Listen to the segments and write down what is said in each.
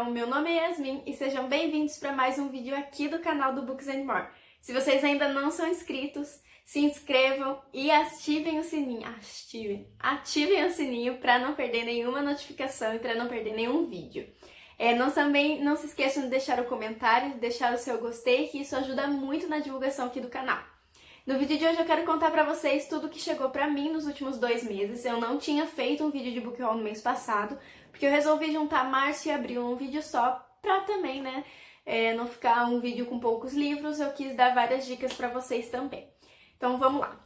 Então, meu nome é Yasmin e sejam bem-vindos para mais um vídeo aqui do canal do Books and More. Se vocês ainda não são inscritos, se inscrevam e ativem o sininho, ativem o sininho para não perder nenhuma notificação e para não perder nenhum vídeo. Também não se esqueçam de deixar o comentário, de deixar o seu gostei, que isso ajuda muito na divulgação aqui do canal. No vídeo de hoje eu quero contar pra vocês tudo que chegou pra mim nos últimos 2 meses. Eu não tinha feito um vídeo de book haul no mês passado, porque eu resolvi juntar março e abril num vídeo só, pra também, não ficar um vídeo com poucos livros. Eu quis dar várias dicas pra vocês também. Então vamos lá.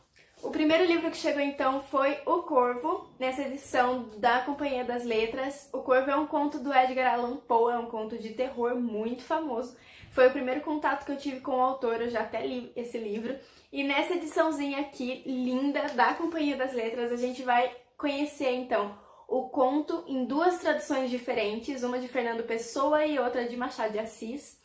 O primeiro livro que chegou então foi O Corvo, nessa edição da Companhia das Letras. O Corvo é um conto do Edgar Allan Poe, é um conto de terror muito famoso. Foi o primeiro contato que eu tive com o autor, eu já até li esse livro. E nessa ediçãozinha aqui, linda, da Companhia das Letras, a gente vai conhecer então o conto em 2 traduções diferentes, uma de Fernando Pessoa e outra de Machado de Assis.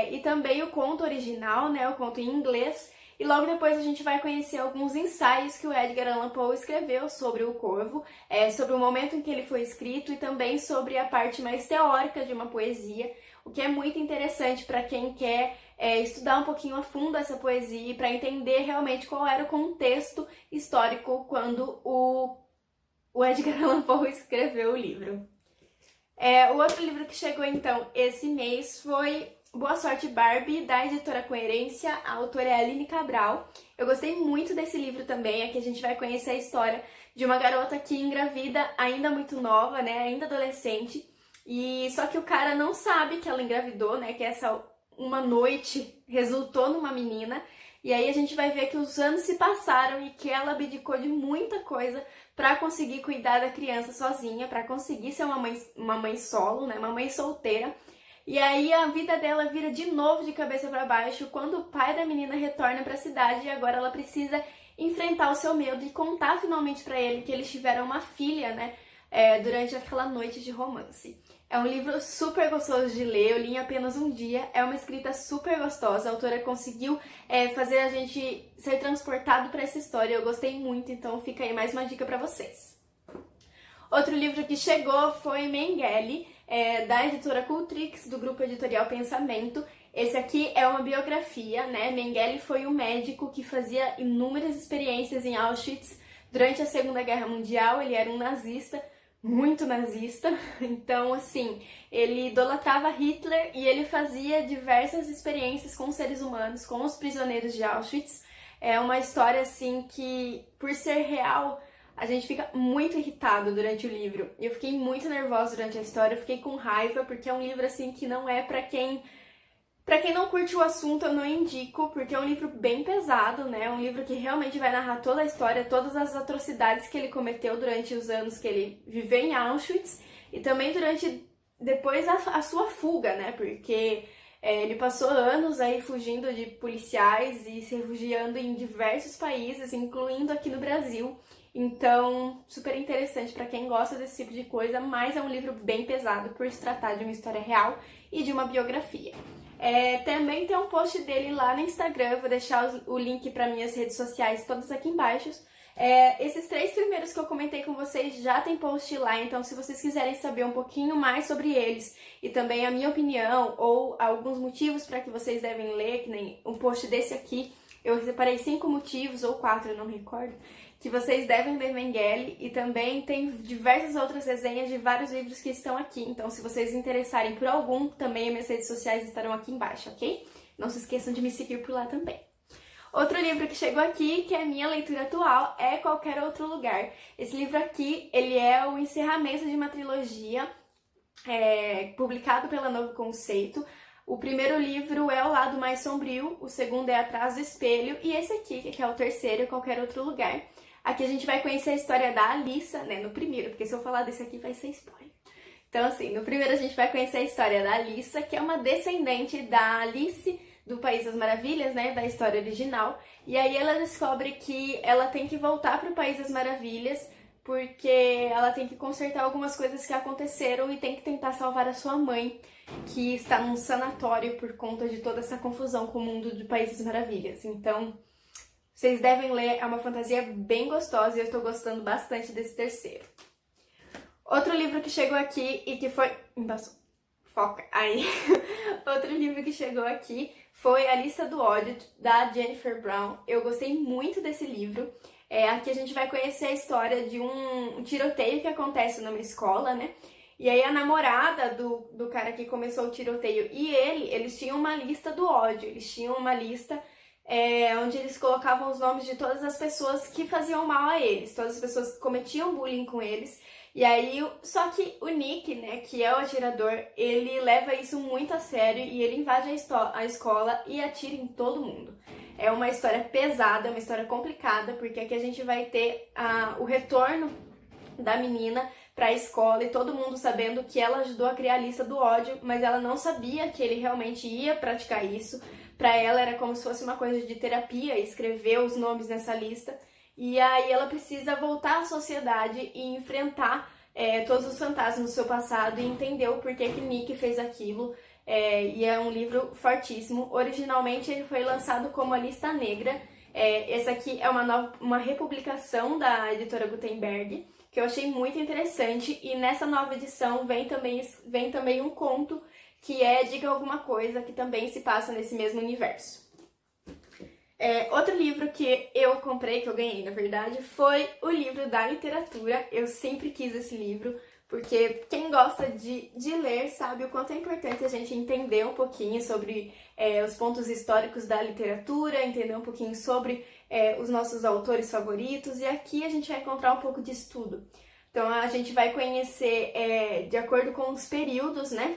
E também o conto original, o conto em inglês. E logo depois a gente vai conhecer alguns ensaios que o Edgar Allan Poe escreveu sobre o Corvo, sobre o momento em que ele foi escrito e também sobre a parte mais teórica de uma poesia, o que é muito interessante para quem quer estudar um pouquinho a fundo essa poesia e para entender realmente qual era o contexto histórico quando o Edgar Allan Poe escreveu o livro. O outro livro que chegou então esse mês foi Boa Sorte Barbie, da editora Coerência. A autora é Aline Cabral. Eu gostei muito desse livro também. Aqui a gente vai conhecer a história de uma garota que engravida ainda muito nova, ainda adolescente. E só que o cara não sabe que ela engravidou, que essa uma noite resultou numa menina. E aí a gente vai ver que os anos se passaram e que ela abdicou de muita coisa para conseguir cuidar da criança sozinha, para conseguir ser uma mãe solo, uma mãe solteira. E aí a vida dela vira de novo de cabeça para baixo quando o pai da menina retorna para a cidade e agora ela precisa enfrentar o seu medo e contar finalmente para ele que eles tiveram uma filha, durante aquela noite de romance. É um livro super gostoso de ler, eu li em apenas um dia, é uma escrita super gostosa, a autora conseguiu fazer a gente ser transportado para essa história, eu gostei muito, então fica aí mais uma dica para vocês. Outro livro que chegou foi Mengele, da editora Cultrix, do grupo editorial Pensamento. Esse aqui é uma biografia, Mengele foi um médico que fazia inúmeras experiências em Auschwitz durante a Segunda Guerra Mundial, ele era um nazista, muito nazista, então assim, ele idolatrava Hitler e ele fazia diversas experiências com seres humanos, com os prisioneiros de Auschwitz. É uma história assim que, por ser real, a gente fica muito irritado durante o livro. Eu fiquei muito nervosa durante a história, eu fiquei com raiva, porque é um livro assim que não é pra quem não curte o assunto, eu não indico, porque é um livro bem pesado, um livro que realmente vai narrar toda a história, todas as atrocidades que ele cometeu durante os anos que ele viveu em Auschwitz e também depois a sua fuga, porque ele passou anos aí fugindo de policiais e se refugiando em diversos países, incluindo aqui no Brasil. Então, super interessante para quem gosta desse tipo de coisa, mas é um livro bem pesado por se tratar de uma história real e de uma biografia. Também tem um post dele lá no Instagram, eu vou deixar o link para minhas redes sociais todas aqui embaixo. Esses 3 primeiros que eu comentei com vocês já tem post lá, então se vocês quiserem saber um pouquinho mais sobre eles e também a minha opinião ou alguns motivos para que vocês devem ler, que nem um post desse aqui, eu separei 5 motivos ou 4, eu não me recordo, que vocês devem ler Mengele, e também tem diversas outras resenhas de vários livros que estão aqui, então se vocês se interessarem por algum, também as minhas redes sociais estarão aqui embaixo, ok? Não se esqueçam de me seguir por lá também. Outro livro que chegou aqui, que é a minha leitura atual, é Qualquer Outro Lugar. Esse livro aqui, ele é o encerramento de uma trilogia publicado pela Novo Conceito. O primeiro livro é O Lado Mais Sombrio, o segundo é Atrás do Espelho, e esse aqui, que é o terceiro, Qualquer Outro Lugar. Aqui a gente vai conhecer a história da Alissa, no primeiro, porque se eu falar desse aqui vai ser spoiler. Então assim, no primeiro a gente vai conhecer a história da Alissa, que é uma descendente da Alice do País das Maravilhas, da história original. E aí ela descobre que ela tem que voltar para o País das Maravilhas, porque ela tem que consertar algumas coisas que aconteceram e tem que tentar salvar a sua mãe, que está num sanatório por conta de toda essa confusão com o mundo do País das Maravilhas. Então, vocês devem ler, é uma fantasia bem gostosa e eu estou gostando bastante desse terceiro. Outro livro que chegou aqui e que Foca. Aí, outro livro que chegou aqui foi A Lista do Ódio, da Jennifer Brown. Eu gostei muito desse livro. Aqui a gente vai conhecer a história de um tiroteio que acontece numa escola, né? E aí a namorada do cara que começou o tiroteio e eles tinham uma lista do ódio. Eles tinham uma lista onde eles colocavam os nomes de todas as pessoas que faziam mal a eles, todas as pessoas que cometiam bullying com eles. E aí, só que o Nick, né, que é o atirador, ele leva isso muito a sério e ele invade a escola e atira em todo mundo. É uma história pesada, uma história complicada, porque aqui a gente vai ter o retorno da menina para a escola e todo mundo sabendo que ela ajudou a criar a lista do ódio, mas ela não sabia que ele realmente ia praticar isso. Para ela era como se fosse uma coisa de terapia, escrever os nomes nessa lista. E aí ela precisa voltar à sociedade e enfrentar todos os fantasmas do seu passado e entender o porquê que Nick fez aquilo. E é um livro fortíssimo. Originalmente ele foi lançado como A Lista Negra. Essa aqui é uma republicação da editora Gutenberg, que eu achei muito interessante. E nessa nova edição vem também um conto que é Diga Alguma Coisa, que também se passa nesse mesmo universo. Outro livro que eu comprei, que eu ganhei na verdade, foi o livro da literatura. Eu sempre quis esse livro, porque quem gosta de ler sabe o quanto é importante a gente entender um pouquinho sobre os pontos históricos da literatura, entender um pouquinho sobre os nossos autores favoritos, e aqui a gente vai encontrar um pouco disso tudo. Então a gente vai conhecer, de acordo com os períodos, né,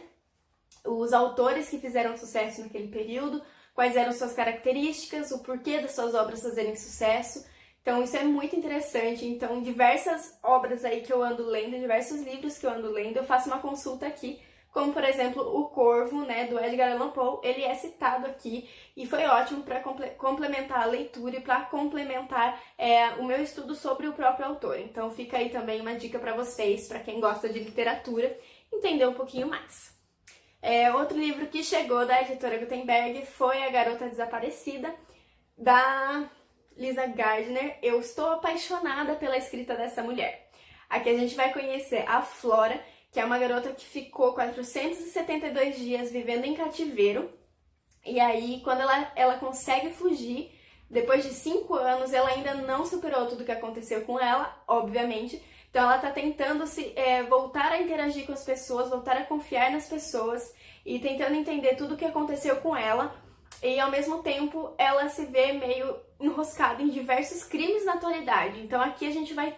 os autores que fizeram sucesso naquele período, quais eram suas características, o porquê das suas obras fazerem sucesso. Então isso é muito interessante. Então diversas obras aí que eu ando lendo, diversos livros que eu ando lendo, eu faço uma consulta aqui, como por exemplo O Corvo, né, do Edgar Allan Poe. Ele é citado aqui e foi ótimo para complementar a leitura e para complementar o meu estudo sobre o próprio autor. Então fica aí também uma dica para vocês, para quem gosta de literatura, entender um pouquinho mais. Outro livro que chegou da editora Gutenberg foi A Garota Desaparecida, da Lisa Gardner. Eu estou apaixonada pela escrita dessa mulher. Aqui a gente vai conhecer a Flora, que é uma garota que ficou 472 dias vivendo em cativeiro. E aí, quando ela consegue fugir, depois de 5 anos, ela ainda não superou tudo que aconteceu com ela, obviamente. Então ela está tentando voltar a interagir com as pessoas, voltar a confiar nas pessoas e tentando entender tudo o que aconteceu com ela. E ao mesmo tempo ela se vê meio enroscada em diversos crimes na atualidade. Então aqui a gente vai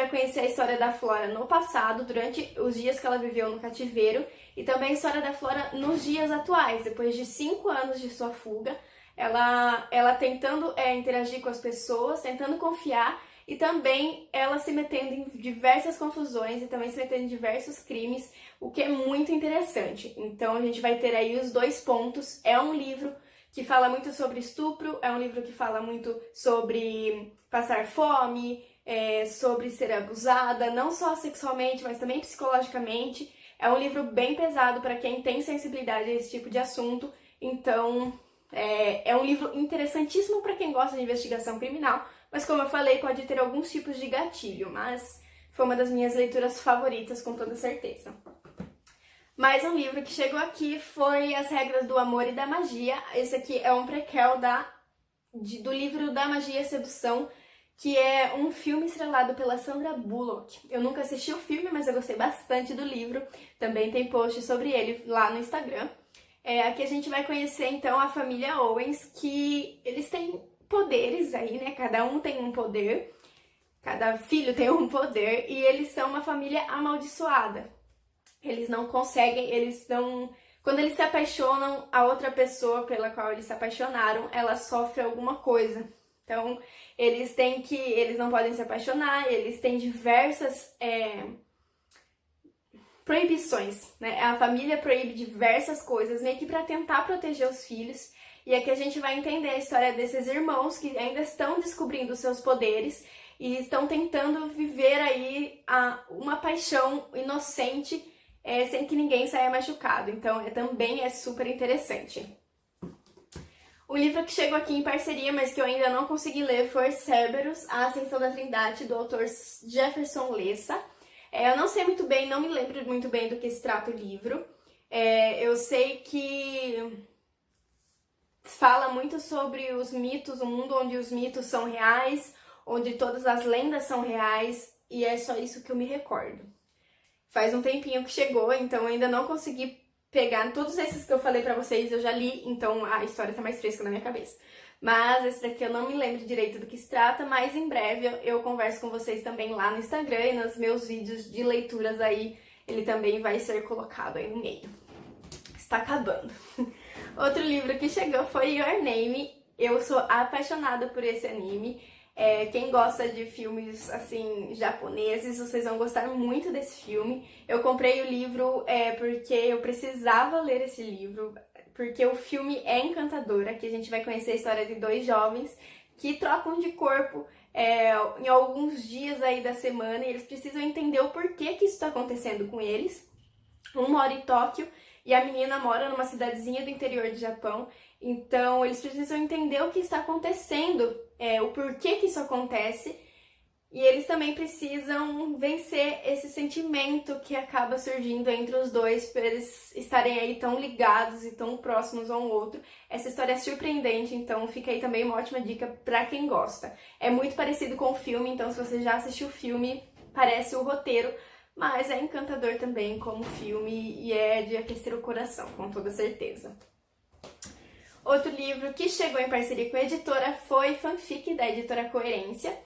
conhecer a história da Flora no passado, durante os dias que ela viveu no cativeiro, e também a história da Flora nos dias atuais, depois de 5 anos de sua fuga, ela tentando interagir com as pessoas, tentando confiar, e também ela se metendo em diversas confusões e também se metendo em diversos crimes, o que é muito interessante. Então a gente vai ter aí os dois pontos. É um livro que fala muito sobre estupro, é um livro que fala muito sobre passar fome, sobre ser abusada, não só sexualmente, mas também psicologicamente. É um livro bem pesado para quem tem sensibilidade a esse tipo de assunto. Então é um livro interessantíssimo para quem gosta de investigação criminal, mas como eu falei, pode ter alguns tipos de gatilho, mas foi uma das minhas leituras favoritas, com toda certeza. Mais um livro que chegou aqui foi As Regras do Amor e da Magia. Esse aqui é um prequel do livro Da Magia e Sedução, que é um filme estrelado pela Sandra Bullock. Eu nunca assisti o filme, mas eu gostei bastante do livro. Também tem post sobre ele lá no Instagram. Aqui a gente vai conhecer então a família Owens, que eles têm poderes aí, né? Cada um tem um poder, cada filho tem um poder, e eles são uma família amaldiçoada. Eles não conseguem, quando eles se apaixonam, a outra pessoa pela qual eles se apaixonaram, ela sofre alguma coisa. Então, eles não podem se apaixonar, eles têm diversas proibições, né? A família proíbe diversas coisas, meio que para tentar proteger os filhos. E aqui a gente vai entender a história desses irmãos que ainda estão descobrindo seus poderes e estão tentando viver aí uma paixão inocente, sem que ninguém saia machucado. Então também é super interessante. O livro que chegou aqui em parceria, mas que eu ainda não consegui ler, foi Cerberus, A Ascensão da Trindade, do autor Jefferson Lessa. Eu não sei muito bem, não me lembro muito bem do que se trata o livro. Eu sei que fala muito sobre os mitos, um mundo onde os mitos são reais, onde todas as lendas são reais, e é só isso que eu me recordo. Faz um tempinho que chegou, então eu ainda não consegui pegar todos esses que eu falei pra vocês, eu já li, então a história tá mais fresca na minha cabeça. Mas esse daqui eu não me lembro direito do que se trata, mas em breve eu converso com vocês também lá no Instagram e nos meus vídeos de leituras aí, ele também vai ser colocado aí no meio. Está acabando. Outro livro que chegou foi Your Name. Eu sou apaixonada por esse anime. Quem gosta de filmes assim japoneses, vocês vão gostar muito desse filme. Eu comprei o livro porque eu precisava ler esse livro, porque o filme é encantador. Aqui a gente vai conhecer a história de dois jovens que trocam de corpo em alguns dias aí da semana, e eles precisam entender o porquê que isso está acontecendo com eles. Um mora em Tóquio e a menina mora numa cidadezinha do interior do Japão, então eles precisam entender o que está acontecendo, o porquê que isso acontece, e eles também precisam vencer esse sentimento que acaba surgindo entre os dois, por eles estarem aí tão ligados e tão próximos um ao outro. Essa história é surpreendente, então fica aí também uma ótima dica pra quem gosta. É muito parecido com o filme, então se você já assistiu o filme, parece o roteiro, mas é encantador também como filme e é de aquecer o coração, com toda certeza. Outro livro que chegou em parceria com a editora foi Fanfic, da editora Coerência,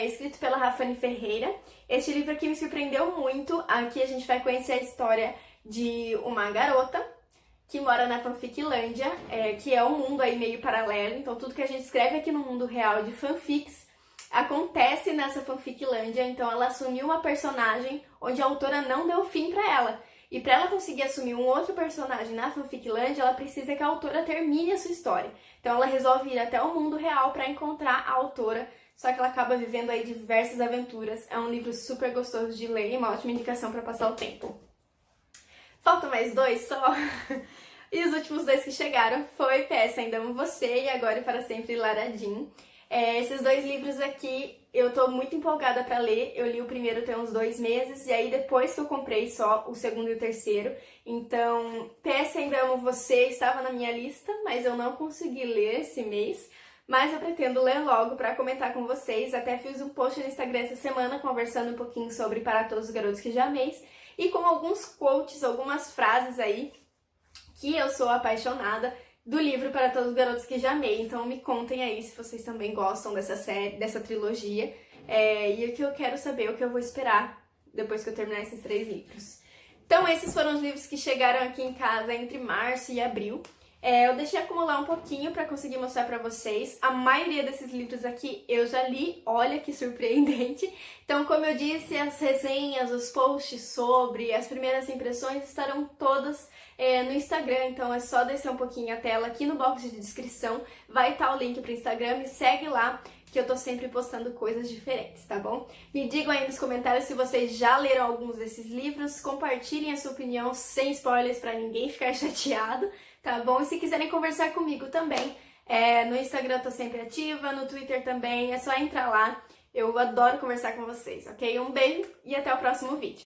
escrito pela Rafane Ferreira. Este livro aqui me surpreendeu muito. Aqui a gente vai conhecer a história de uma garota que mora na Fanficlândia, que é um mundo aí meio paralelo, então tudo que a gente escreve aqui no mundo real de fanfics acontece nessa Fanficlândia. Então ela assumiu uma personagem onde a autora não deu fim pra ela. E para ela conseguir assumir um outro personagem na Fanficlândia, ela precisa que a autora termine a sua história. Então ela resolve ir até o mundo real para encontrar a autora, só que ela acaba vivendo aí diversas aventuras. É um livro super gostoso de ler e uma ótima indicação para passar o tempo. Faltam mais dois só. E os últimos dois que chegaram foi PS Ainda Amo Você e Agora e Para Sempre Lara Jean. Esses dois livros aqui eu tô muito empolgada pra ler. Eu li o primeiro tem uns 2 meses e aí depois que eu comprei só o segundo e o terceiro. Então, PS Ainda Amo Você estava na minha lista, mas eu não consegui ler esse mês. Mas eu pretendo ler logo pra comentar com vocês. Até fiz um post no Instagram essa semana conversando um pouquinho sobre Para Todos os Garotos que Já Ameis e com alguns quotes, algumas frases aí que eu sou apaixonada do livro Para Todos os Garotos que Já Amei. Então me contem aí se vocês também gostam dessa série, dessa trilogia. E o que eu quero saber, o que eu vou esperar depois que eu terminar esses 3 livros. Então esses foram os livros que chegaram aqui em casa entre março e abril. Eu deixei acumular um pouquinho para conseguir mostrar para vocês. A maioria desses livros aqui eu já li, olha que surpreendente. Então, como eu disse, as resenhas, os posts sobre, as primeiras impressões estarão todas no Instagram. Então é só descer um pouquinho a tela aqui no box de descrição. Vai estar o link para o Instagram, me segue lá que eu tô sempre postando coisas diferentes, tá bom? Me digam aí nos comentários se vocês já leram alguns desses livros, compartilhem a sua opinião sem spoilers para ninguém ficar chateado, tá bom? E se quiserem conversar comigo também, no Instagram eu tô sempre ativa, no Twitter também, é só entrar lá, eu adoro conversar com vocês, ok? Um beijo e até o próximo vídeo.